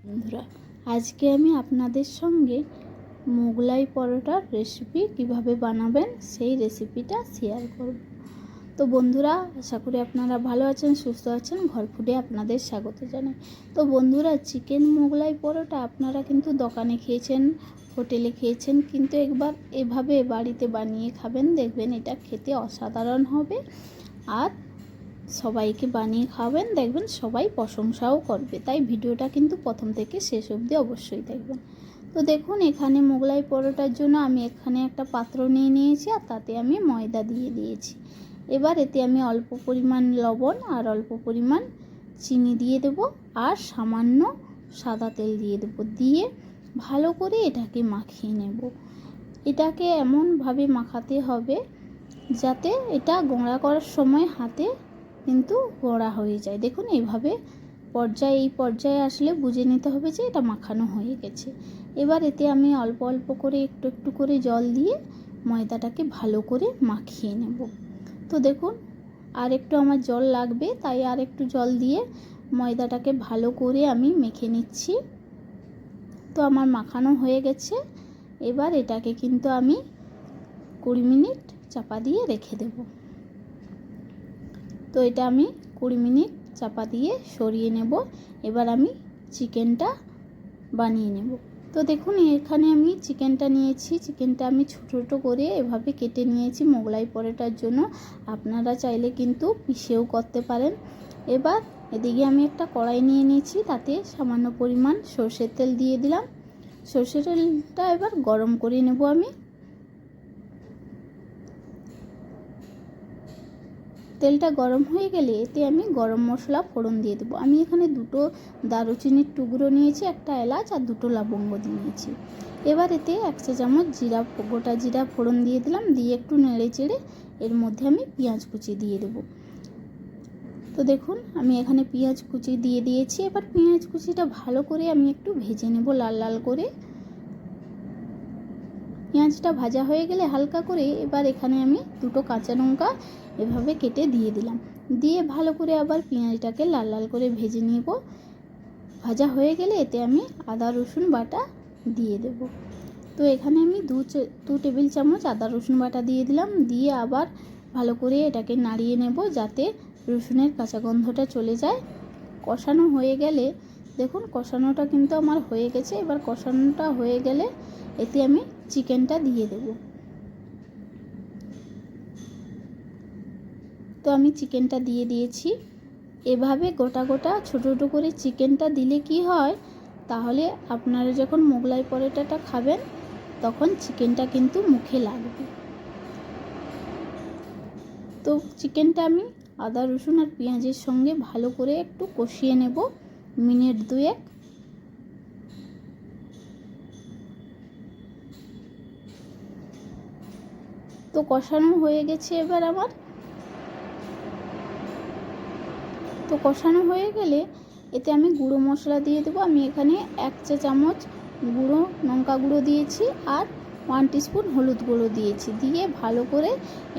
বন্ধুরা, আজকে আমি আপনাদের সঙ্গে মোগলাই পরোটার রেসিপি কিভাবে বানাবেন সেই রেসিপিটা শেয়ার করব। তো বন্ধুরা, আশা করি আপনারা ভালো আছেন, সুস্থ আছেন। ঘর ফুডে আপনাদের স্বাগত জানাই। তো বন্ধুরা, চিকেন মোগলাই পরোটা আপনারা কিন্তু দোকানে খেয়েছেন, হোটেলে খেয়েছেন, কিন্তু একবার এভাবে বাড়িতে বানিয়ে খাবেন, দেখবেন এটা খেতে অসাধারণ হবে। আর সবাইকে বানিয়ে খাবেন, দেখবেন সবাই প্রশংসাও করবে। তাই ভিডিওটা কিন্তু প্রথম থেকে শেষ অবধি অবশ্যই দেখবেন। তো দেখুন, এখানে মোগলাই পরোটার জন্য আমি এখানে একটা পাত্র নিয়ে নিয়েছি, আর তাতে আমি ময়দা দিয়ে দিয়েছি। এবার এতে আমি অল্প পরিমাণ লবণ আর অল্প পরিমাণ চিনি দিয়ে দেব, আর সামান্য সাদা তেল দিয়ে দেব। দিয়ে ভালো করে এটাকে মাখিয়ে নেব। এটাকে এমনভাবে মাখাতে হবে যাতে এটা গোঁড়া করার সময় হাতে কিন্তু গোঁড়া হয়ে যায়। দেখুন, এইভাবে এই পর্যায়ে আসলে বুঝে নিতে হবে যে এটা মাখানো হয়ে গেছে। এবার এতে আমি অল্প অল্প করে একটু একটু করে জল দিয়ে ময়দাটাকে ভালো করে মাখিয়ে নেব। তো দেখুন, আর একটু আমার জল লাগবে, তাই আর একটু জল দিয়ে ময়দাটাকে ভালো করে আমি মেখে নিচ্ছি। তো আমার মাখানো হয়ে গেছে। এবার এটাকে কিন্তু আমি 20 মিনিট চাপা দিয়ে রেখে দেব। তো এটা আমি 20 মিনিট চাপা দিয়ে সরিয়ে নেব। এবার আমি চিকেনটা বানিয়ে নেব। তো দেখুন, এখানে আমি চিকেনটা নিয়েছি। চিকেনটা আমি ছোটো ছোটো করে এভাবে কেটে নিয়েছি মোগলাই পরোটার জন্য। আপনারা চাইলে কিন্তু পিষেও করতে পারেন। এবার এদিকে আমি একটা কড়াই নিয়ে নিয়েছি, তাতে সামান্য পরিমাণ সরষের তেল দিয়ে দিলাম। সরষের তেলটা এবার গরম করে নেব আমি। তেলটা গরম হয়ে গেলে এতে আমি গরম মশলা ফোড়ন দিয়ে দেবো। আমি এখানে 2টো দারুচিনির টুকরো নিয়েছি, একটা এলাচ আর 2টো লবঙ্গ নিয়েছি। এবার এতে 1 চা চামচ গোটা জিরা ফোড়ন দিয়ে দিলাম। দিয়ে একটু নেড়ে চেড়ে এর মধ্যে আমি পেঁয়াজ কুচি দিয়ে দেবো। তো দেখুন, আমি এখানে পেঁয়াজ কুচি দিয়ে দিয়েছি। এবার পেঁয়াজ কুচিটা ভালো করে আমি একটু ভেজে নেব, লাল লাল করে। পেঁয়াজটা ভাজা হয়ে গেলে হালকা করে এবার এখানে আমি 2টো কাঁচা লঙ্কা এভাবে কেটে দিয়ে দিলাম। দিয়ে ভালো করে আবার পেঁয়াজটাকে লাল লাল করে ভেজে নেব। ভাজা হয়ে গেলে এতে আমি আদা রসুন বাটা দিয়ে দেব। তো এখানে আমি 2 টেবিল চামচ আদা রসুন বাটা দিয়ে দিলাম। দিয়ে আবার ভালো করে এটাকে নাড়িয়ে নেব যাতে রসুনের কাঁচা গন্ধটা চলে যায়। কষানো হয়ে গেলে দেখুন, কষানোটা কিন্তু আমার হয়ে গেছে। এবার কষানোটা হয়ে গেলে এতে আমি চিকেনটা দিয়ে দেব। তো আমি চিকেনটা দিয়ে দিয়েছি। এভাবে গোটা গোটা ছোটো ছোটো করে চিকেনটা দিলে কি হয়, তাহলে আপনারা যখন মোগলাই পরোটাটা খাবেন তখন চিকেনটা কিন্তু মুখে লাগবে। তো চিকেনটা আমি আদা রসুন আর পেঁয়াজের সঙ্গে ভালো করে একটু কষিয়ে নেব মিনিট 2। তো কষানো হয়ে গেছে এবার আমার। তো কষানো হয়ে গেলে এতে আমি গুঁড়ো মশলা দিয়ে দেবো। আমি এখানে 1 চা চামচ গুঁড়ো লঙ্কা গুঁড়ো দিয়েছি, আর 1 টিস্পুন হলুদ গুঁড়ো দিয়েছি। দিয়ে ভালো করে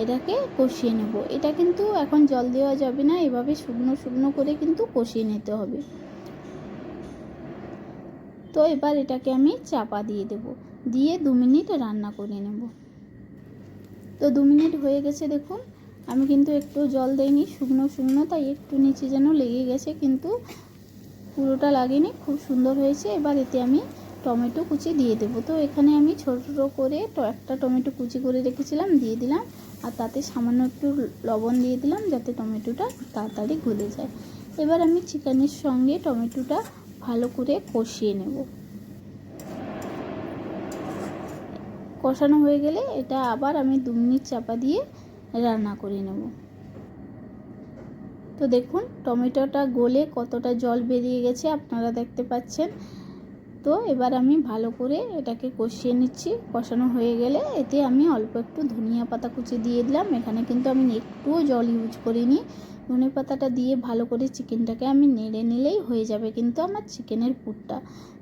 এটাকে কষিয়ে নেব। এটা কিন্তু এখন জল দেওয়া যাবে না, এভাবে শুকনো শুকনো করে কিন্তু কষিয়ে নিতে হবে। তো এবার এটাকে আমি চাপা দিয়ে দেব, দিয়ে 2 মিনিট রান্না করে নেব। তো 2 মিনিট হয়ে গেছে। দেখুন, আমি কিন্তু একটু জল দেইনি, শুকনো শুকনো, তাই একটু নিচে যেন লেগে গেছে, কিন্তু পুরোটা লাগেনি, খুব সুন্দর হয়েছে। এবার এতে আমি টমেটো কুচি দিয়ে দেব। তো এখানে আমি ছোটো ছোটো করে একটা টমেটো কুচি করে রেখেছিলাম, দিয়ে দিলাম। আর তাতে সামান্য একটু লবণ দিয়ে দিলাম যাতে টমেটোটা তাড়াতাড়ি গলে যায়। এবার আমি চিকেনের সঙ্গে টমেটোটা ভালো করে কষিয়ে নেব। কষানো হয়ে গেলে এটা আবার আমি 2 মিনিট চাপা দিয়ে রান্না করে নেব। তো দেখুন, টমেটোটা গলে কতটা জল বেরিয়ে গেছে আপনারা দেখতে পাচ্ছেন। তো এবার আমি ভালো করে এটাকে কষিয়ে নিচ্ছি। কষানো হয়ে গেলে এতে আমি অল্প একটু ধনিয়া পাতা কুচি দিয়ে দিলাম। এখানে কিন্তু আমি একটুও জল ইউজ করিনি। ধনে পাতাটা দিয়ে ভালো করে চিকেনটাকে আমি নেড়ে নিলেই হয়ে যাবে কিন্তু আমার চিকেনের পুরটা।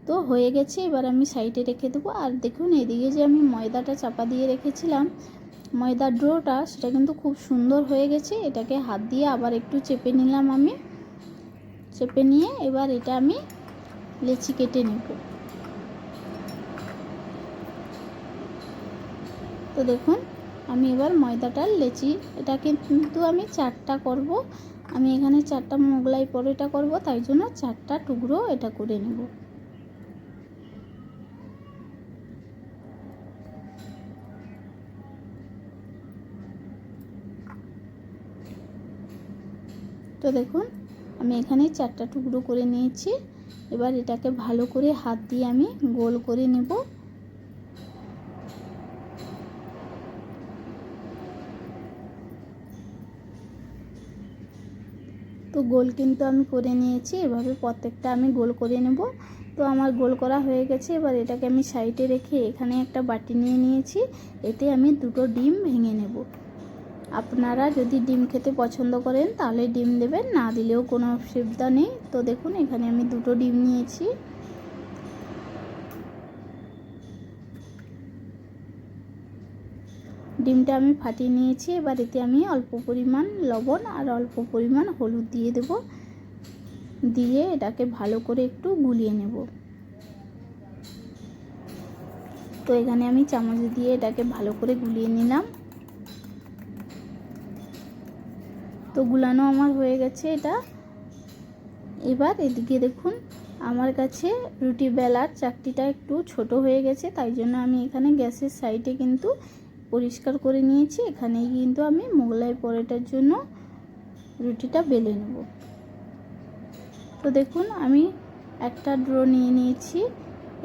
তো হয়ে গেছে, এবার আমি সাইডে রেখে দেবো। আর দেখুন, এদিকে যে আমি ময়দাটা চাপা দিয়ে রেখেছিলাম, ময়দার ডোটা, সেটা কিন্তু খুব সুন্দর হয়ে গেছে। এটাকে হাত দিয়ে আবার একটু চেপে নিলাম আমি। চেপে নিয়ে এবার এটা আমি লেচি কেটে নেব। তো দেখুন আমি এবার ময়দাটার লেচি, এটা কিন্তু আমি 4টা করব। আমি এখানে 4টা মোগলাই পরোটা করব, তাই জন্য 4টা টুকরো এটা করে নেব। তো দেখুন আমি এখানে 4টা টুকরো করে নিয়েছি। এবার এটাকে ভালো করে হাত দিয়ে আমি গোল করে নেব। তো গোল কিন্তু আমি করে নিয়েছি, এভাবে প্রত্যেকটা আমি গোল করে নেব। তো আমার গোল করা হয়ে গেছে। এবার এটাকে আমি সাইডে রেখে এখানে একটা বাটি নিয়ে নিয়েছি, এতে আমি 2টো ডিম ভেঙে নেব। আপনারা যদি ডিম খেতে পছন্দ করেন তাহলে ডিম দেবেন, না দিলেও কোনো অসুবিধা নেই। তো দেখুন এখানে আমি 2টো ডিম নিয়েছি। ডিমটা আমি ফাটিয়ে নিয়েছি। এবার এতে আমি অল্প পরিমাণ লবণ আর অল্প পরিমাণ হলুদ দিয়ে দেব, দিয়ে এটাকে ভালো করে একটু গুলিয়ে নেব। তো এখানে আমি চামচ দিয়ে এটাকে ভালো করে গুলিয়ে নিলাম। তো গুলানো আমার হয়ে গেছে এটা। এবার এদিকে দেখুন আমার কাছে রুটি বেলার চাকতিটা একটু ছোট হয়ে গেছে, তাই জন্য আমি এখানে গ্যাসের সাইডে কিন্তু পরিষ্কার করে নিয়েছি। এখানেই কিন্তু আমি মোগলাই পরোটার জন্য রুটিটা বেলে নেব। তো দেখুন আমি একটা ড্রো নিয়ে নিয়েছি,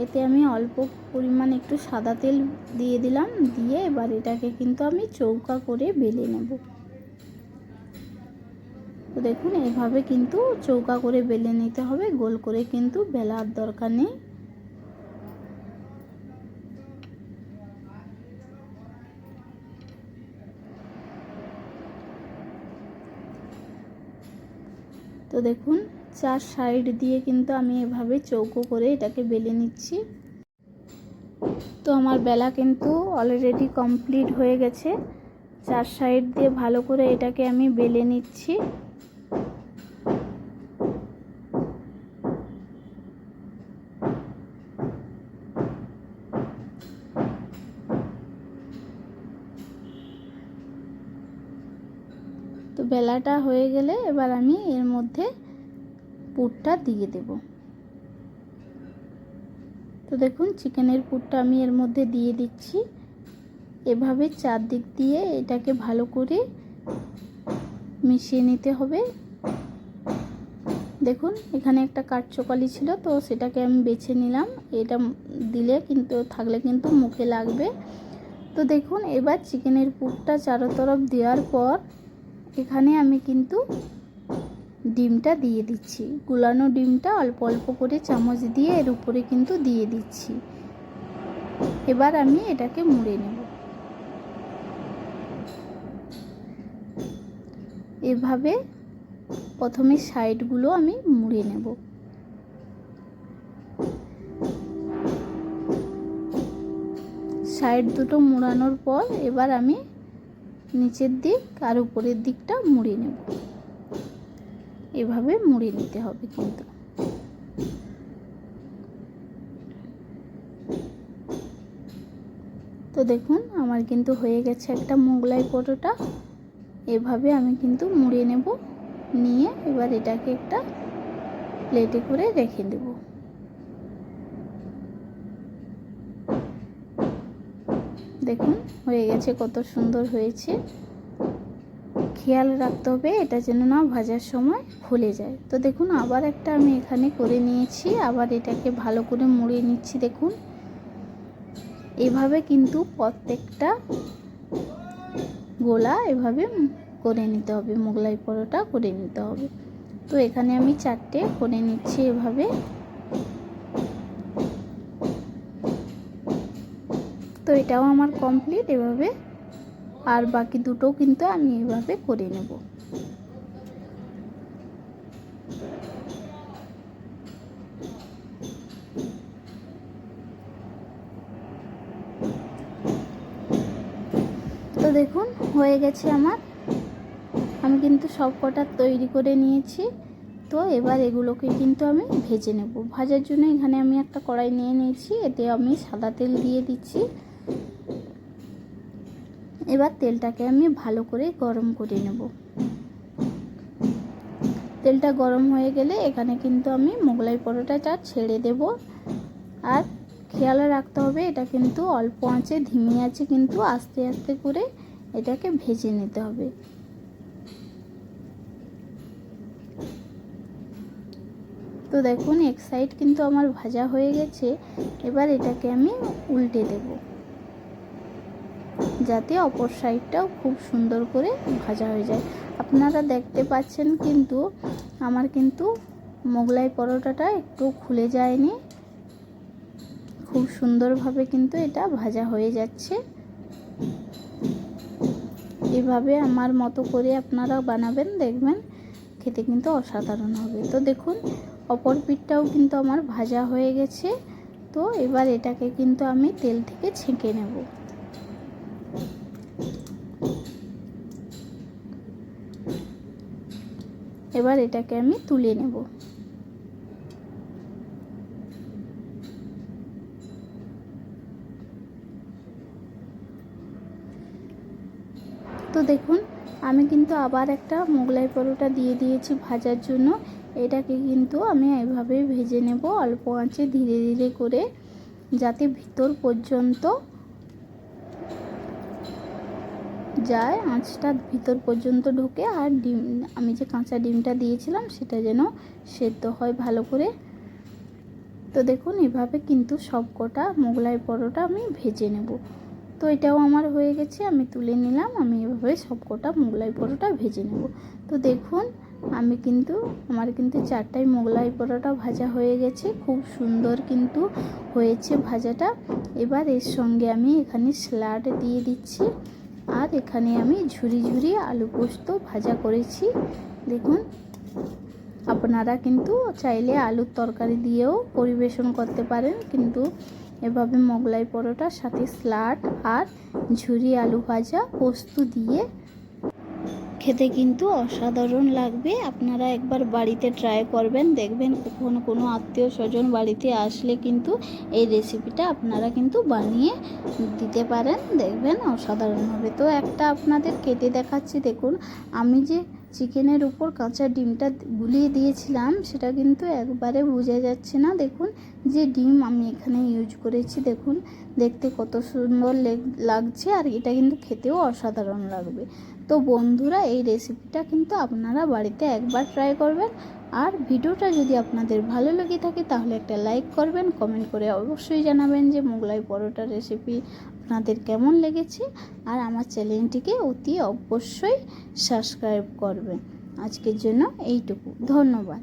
এতে আমি অল্প পরিমাণ একটু সাদা তেল দিয়ে দিলাম, দিয়ে এবার এটাকে কিন্তু আমি চৌকা করে বেলে নেব। তো দেখুন এইভাবে কিন্তু চৌকা করে বেলে নিতে হবে, গোল করে কিন্তু বেলার দরকার নেই। তো দেখুন 4 সাইড দিয়ে কিন্তু আমি এভাবে চৌকো করে এটাকে বেলে নিচ্ছি। তো আমার বেলা কিন্তু অলরেডি কমপ্লিট হয়ে গেছে। 4 সাইড দিয়ে ভালো করে এটাকে আমি বেলে নিচ্ছি। তো বেলাটা হয়ে গেলে এবার আমি এর মধ্যে পুরটা দিয়ে দেব। তো দেখুন চিকেনের পুরটা আমি এর মধ্যে দিয়ে দিচ্ছি। এভাবে চারদিক দিয়ে এটাকে ভালো করে মিশিয়ে নিতে হবে। দেখুন এখানে একটা কাঠচোকালি ছিল, তো সেটাকে আমি বেছে নিলাম। এটা দিলে কিন্তু থাকলে কিন্তু মুখে লাগবে। তো দেখুন এবার চিকেনের পুরটা চারো তরফ দেওয়ার পর এখানে আমি কিন্তু ডিমটা দিয়ে দিচ্ছি। গুলানো ডিমটা অল্প অল্প করে চামচ দিয়ে এর উপরে কিন্তু দিয়ে দিচ্ছি। এবার আমি এটাকে মুড়ে নেব। এভাবে প্রথমে সাইডগুলো আমি মুড়ে নেব। সাইড দুটো মুড়ানোর পর এবার আমি নিচের দিক আর উপরের দিকটা মুড়ে নেব। এভাবে মুড়ে নিতে হবে কিন্তু। তো দেখুন আমার কিন্তু হয়ে গেছে একটা মোগলাই পরোটা। এভাবে আমি কিন্তু মুড়ে নেব, নিয়ে এবার এটাকে একটা প্লেটে করে রেখে দেব। দেখুন হয়ে গেছে, কত সুন্দর হয়েছে। খেয়াল রাখতে হবে এটা যেন না ভাজার সময় খুলে যায়। তো দেখুন আবার একটা আমি এখানে করে নিয়েছি, আবার এটাকে ভালো করে মুড়ে নিচ্ছি। দেখুন এভাবে কিন্তু প্রত্যেকটা গোলা এভাবে করে নিতে হবে, মোগলাই পরোটা করে নিতে হবে। তো এখানে আমি 4টে করে নিচ্ছি এভাবে। তো এটাও আমার কমপ্লিট এভাবে, আর বাকি দুটো কিন্তু আমি এভাবে করে নেব। তো দেখুন হয়ে গেছে আমার, আমি কিন্তু সব কটা তৈরি করে নিয়েছি। তো এবার এগুলোকে কিন্তু আমি ভেজে নেব। ভাজার জন্য এখানে আমি একটা কড়াই নিয়ে নিয়েছি, এতে আমি সাদা তেল দিয়ে দিচ্ছি। এবার তেলটাকে আমি ভালো করে গরম করে নেব। তেলটা গরম হয়ে গেলে এখানে কিন্তু আমি মোগলাই পরোটাটা ছেড়ে দেব। আর খেয়াল রাখতে হবে এটা কিন্তু অল্প আঁচে, ধিমি আঁচে কিন্তু আস্তে আস্তে করে এটাকে ভেজে নিতে হবে। তো দেখুন এক সাইড কিন্তু আমার ভাজা হয়ে গেছে। এবার এটাকে আমি উল্টে দেব, যাতে অপর সাইডটাও খুব সুন্দর করে ভাজা হয়ে যায়। আপনারা দেখতে পাচ্ছেন কিন্তু আমার কিন্তু মোগলাই পরোটাটা একটু খুলে যায়নি, খুব সুন্দরভাবে কিন্তু এটা ভাজা হয়ে যাচ্ছে। এভাবে আমার মতো করে আপনারা বানাবেন, দেখবেন খেতে কিন্তু অসাধারণ হবে। তো দেখুন অপর পিঠটাও কিন্তু আমার ভাজা হয়ে গেছে। তো এবার এটাকে কিন্তু আমি তেল থেকে ছেঁকে নেব। এবার এটাকে আমি তুলে নেব। তো দেখুন আমি কিন্তু আবার একটা মোগলাই পরোটা দিয়ে দিয়েছি ভাজার জন্য। এটাকে কিন্তু আমি এইভাবে ভেজে নেব অল্প আঁচে, ধীরে ধীরে করে, যাতে ভিতর পর্যন্ত যায়, আঁচটা ভিতর পর্যন্ত ঢোকে। আর ডিম, আমি যে কাঁচা ডিমটা দিয়েছিলাম সেটা যেন সেদ্ধ হয় ভালো করে। তো দেখুন এভাবে কিন্তু সব কটা মোগলাই পরোটা আমি ভেজে নেব। তো এটাও আমার হয়ে গেছে, আমি তুলে নিলাম। আমি এভাবে সব কটা মোগলাই পরোটা ভেজে নেব। তো দেখুন আমি কিন্তু আমার কিন্তু 4টাই মোগলাই পরোটা ভাজা হয়ে গেছে, খুব সুন্দর কিন্তু হয়েছে ভাজাটা। এবার এর সঙ্গে আমি এখানে স্যালাড দিয়ে দিচ্ছি। আর এখানে আমি ঝুরি ঝুরি আলু পোস্ত ভাজা করেছি। দেখুন আপনারা কিন্তু চাইলে আলুর তরকারি দিয়েও পরিবেশন করতে পারেন, কিন্তু এভাবে মোগলাই পরোটার সাথে স্যালাড আর ঝুরি আলু ভাজা পোস্ত দিয়ে খেতে কিন্তু অসাধারণ লাগবে। আপনারা একবার বাড়িতে ট্রাই করবেন, দেখবেন কখনো কোনো আত্মীয় স্বজন বাড়িতে আসলে কিন্তু এই রেসিপিটা আপনারা কিন্তু বানিয়ে দিতে পারেন, দেখবেন অসাধারণ হবে। তো একটা আপনাদের কেটে দেখাচ্ছি। দেখুন আমি যে চিকেনের উপর কাঁচা ডিমটা গুলিয়ে দিয়েছিলাম সেটা কিন্তু একবারে বোঝা যাচ্ছে না। দেখুন যে ডিম আমি এখানে ইউজ করেছি, দেখুন দেখতে কত সুন্দর লাগছে, আর এটা কিন্তু খেতেও অসাধারণ লাগবে। তো বন্ধুরা এই রেসিপিটা কিন্তু আপনারা বাড়িতে একবার ট্রাই করবেন। আর ভিডিওটা যদি আপনাদের ভালো লেগে থাকে তাহলে একটা লাইক করবেন, কমেন্ট করে অবশ্যই জানাবেন যে মোগলাই পরোটা রেসিপি আপনাদের কেমন লেগেছে। আর আমার চ্যানেলটিকে অতি অবশ্যই সাবস্ক্রাইব করবেন। আজকের জন্য এইটুকু, ধন্যবাদ।